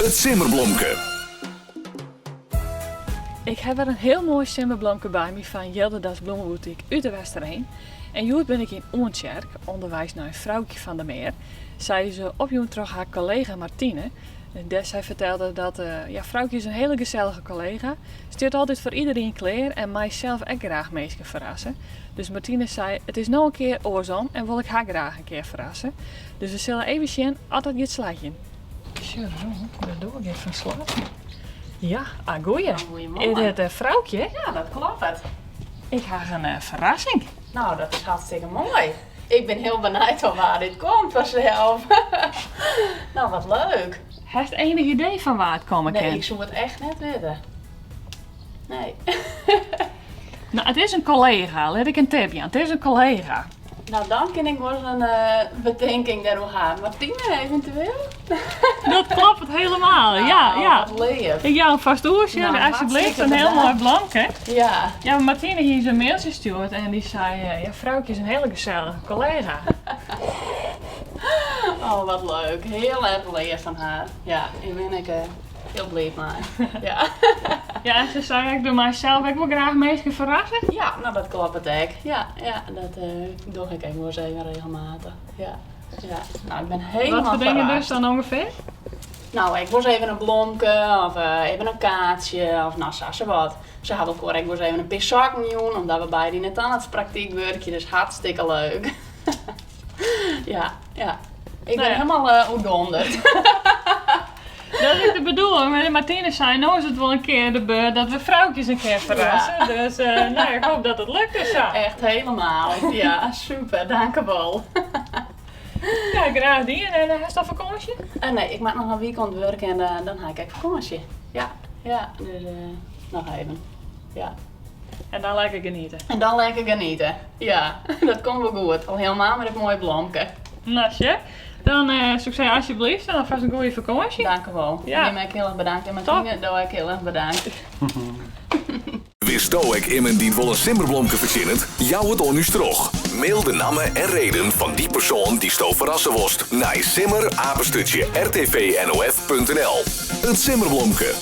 Het simmerblomke. Ik heb er een heel mooi simmerblomke bij me van Jeldedas Bloemenboutique uit de Westerheen. En nu ben ik in Oortjerk, onderwijs naar een vrouwtje van de Meer. Zij is opjoen terug haar collega Martine. En zij vertelde dat vrouwtje is een hele gezellige collega. Stuurt altijd voor iedereen kleer en mijzelf ook graag mensen verrassen. Dus Martine zei, het is nog een keer oorzaam en wil ik haar graag een keer verrassen. Dus we zullen even zien altijd dit slaatje. Zo, dat doe ik even van slaat. Ja, goeie. Is het vrouwtje? Ja, dat klopt. Ik heb een verrassing. Nou, dat is hartstikke mooi. Ik ben heel benieuwd van waar dit komt vanzelf. Nou, wat leuk. Heb je enig idee van waar het komen kan? Nee, ik zou het echt net weten. Nee. Nou, het is een collega. Let ik een tipje aan. Het is een collega. Nou, dan kan ik wel eens een bedenking daarover gaan. Martine, eventueel? Dat klopt het helemaal. Nou, ja. Wat lief. Ik jou een vast oersje. Nou, Alsjeblieft, hartstikke een heel mooi bedankt. blanke. Ja. Ja, maar Martine hier is een mailtje gestuurd en die zei, ja, vrouwtje is een hele gezellige collega. Oh, wat leuk. Heel erg lief van haar. Ja, ik ben heel blij mee. Ja. Ja, en ze zei, ik doe mijzelf ook wel graag mensen verrassen. Ja, nou dat klopt het ook. Ja, dat doe ik ook wel eens even regelmatig. Ja. Nou, ik ben helemaal Wat voor dingen dus verrast. dan ongeveer? Nou, ik was even een blomke of even een kaartje of nou, zo wat. Ze hadden ook ik was even een paar zakken doen, omdat we beide in het tandartspraktijk werken, dus hartstikke leuk. Ja. Ik ben helemaal ondonderd. Dat is de bedoeling. Maar Martine zei, nou is het wel een keer de beurt dat we vrouwtjes een keer verrassen. Ja. Dus nou, ik hoop dat het lukt dus zo. Echt helemaal. Ja, super. Dank je wel. Ja, graag die. En heb je dat vakantie? Nee, ik maak nog een weekend werken en dan ga ik even vakantie. Ja, dus nog even. Ja. En dan lekker genieten. En dan lekker genieten. Ja, dat komt wel goed. Al helemaal met het mooie blomke. Nasje. Dan succes alsjeblieft en alvast een goede vakantie. Dank je wel. Ja. Ik ben heel erg bedankt en Martine, doe ik heel erg bedankt. Wist ik iemand die wel een simmerblomke verzinnen? Jou het onus terug. Mail de namen en reden van die persoon die sto verrassen worst naar simmer@rtvnof.nl. Het simmerblomke.